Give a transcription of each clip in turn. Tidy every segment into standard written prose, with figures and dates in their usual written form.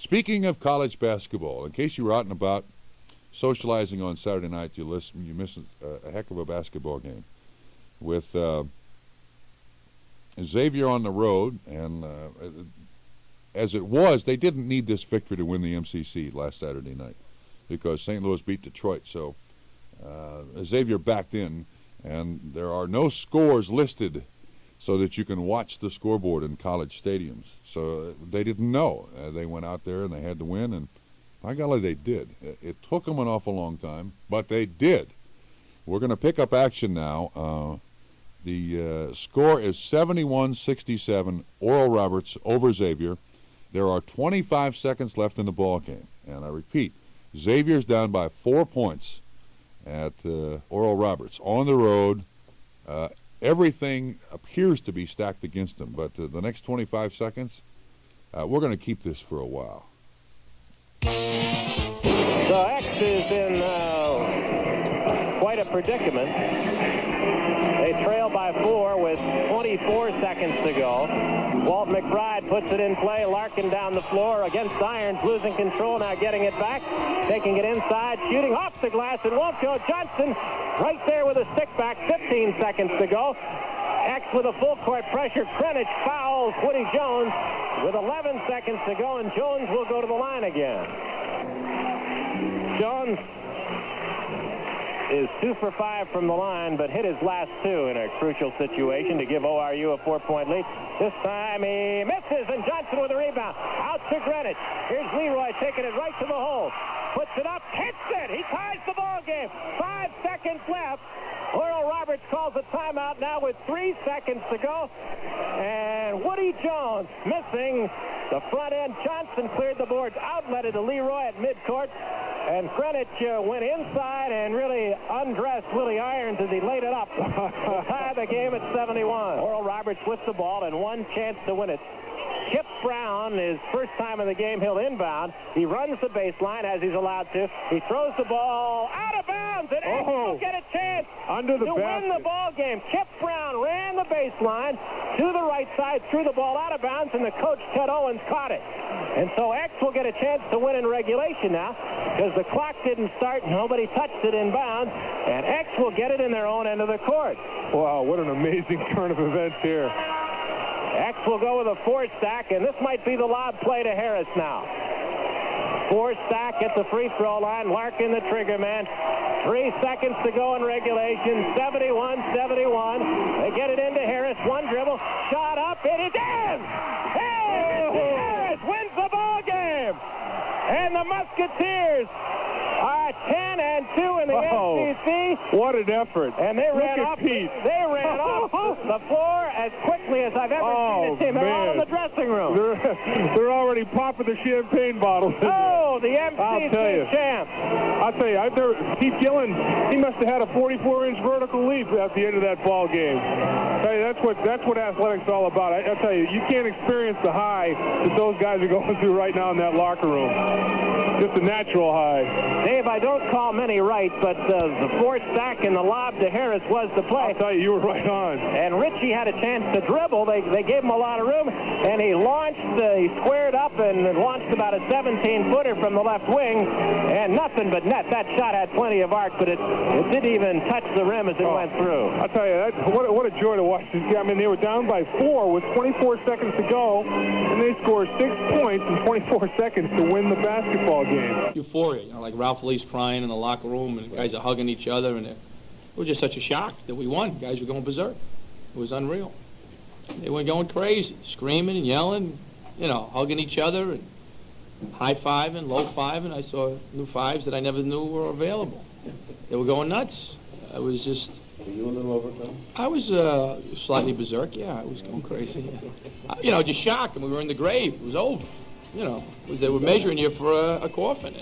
Speaking of college basketball, in case you were out and about socializing on Saturday night, you missed a heck of a basketball game with Xavier on the road, and as it was, they didn't need this victory to win the MCC last Saturday night because St. Louis beat Detroit. So Xavier backed in, and there are no scores listed so that you can watch the scoreboard in college stadiums. So they didn't know. They went out there and they had to win, and by golly, they did. It took them an awful long time, but they did. We're going to pick up action now. The score is 71-67, Oral Roberts over Xavier. There are 25 seconds left in the ball game. And I repeat, Xavier's down by 4 points at Oral Roberts. On the road, everything appears to be stacked against them. But the next 25 seconds, we're going to keep this for a while. So X is in quite a predicament. They trail by 4 with 24 seconds to go. Walt McBride puts it in play. Larkin down the floor against Irons, losing control, now getting it back, taking it inside, shooting off the glass, and won't go. Johnson right there with a stick back, 15 seconds to go. X with a full court pressure. Krenich fouls Woody Jones with 11 seconds to go, and Jones will go to the line again. Jones is 2 for 5 from the line, but hit his last 2 in a crucial situation to give ORU a 4-point lead. This time he misses, and Johnson with a rebound. Out to Greenwich. Here's Leroy taking it right to the hole. Puts it up, hits it. He ties the ball game. 5 seconds left. Oral Roberts calls a timeout now with 3 seconds to go. And Woody Jones missing the front end. Johnson cleared the boards, outletted to Leroy at midcourt. And Greenwich went inside and really undressed Willie Irons as he laid it up to tie the game at 71. Oral Roberts with the ball and one chance to win it. Kip Brown, his first time in the game, he'll inbound. He runs the baseline as he's allowed to. He throws the ball out of bounds, and X will get a chance under the to win the ball game. Kip Brown ran the baseline to the right side, threw the ball out of bounds, and the coach, Ted Owens, caught it. And so X will get a chance to win in regulation now because the clock didn't start. Nobody touched it in bounds, and X will get it in their own end of the court. Wow, what an amazing turn of events here. X will go with a 4-stack, and this might be the lob play to Harris now. 4-stack at the free throw line. Larkin, the trigger man. 3 seconds to go in regulation. 71-71. They get it into Harris. One dribble. Shot up, and it's in! Hey! Harris wins the ball game! And the Musketeers are 10-2 in the MCC. What an effort. And they ran off the floor as quickly as I've ever seen a team. They're all in the dressing room. They're already popping the champagne bottles. Oh, the MCC champ. I'll tell you, Pete Gillen, he must have had a 44-inch vertical leap at the end of that ball game. That's what athletics is all about. I'll tell you, you can't experience the high that those guys are going through right now in that locker room. Just a natural high. Dave, I don't call many right, but the 4-stack and the lob to Harris was the play. I'll tell you, you were right on. And Ritchie had a chance to dribble. They gave him a lot of room, and he launched, he squared up and launched about a 17-footer from the left wing, and nothing but net. That shot had plenty of arc, but it didn't even touch the rim as it went through. I'll tell you, what a joy to watch this game. I mean, they were down by 4 with 24 seconds to go, and they scored 6 points in 24 seconds to win the basketball game. Euphoria, like Ralph Lee's crying in the locker room, and guys are hugging each other, and it was just such a shock that we won. Guys were going berserk. It was unreal. They were going crazy, screaming and yelling, hugging each other and high-fiving, low-fiving. I saw new fives that I never knew were available. They were going nuts. I was just... Were you a little overcome? I was slightly berserk, yeah. I was going crazy. Just shocked, and we were in the grave. It was over. They were measuring you for a coffin.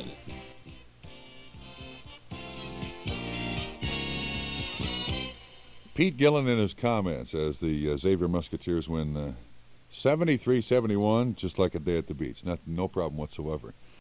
Pete Gillen in his comments as the Xavier Musketeers win 73-71, just like a day at the beach. No problem whatsoever.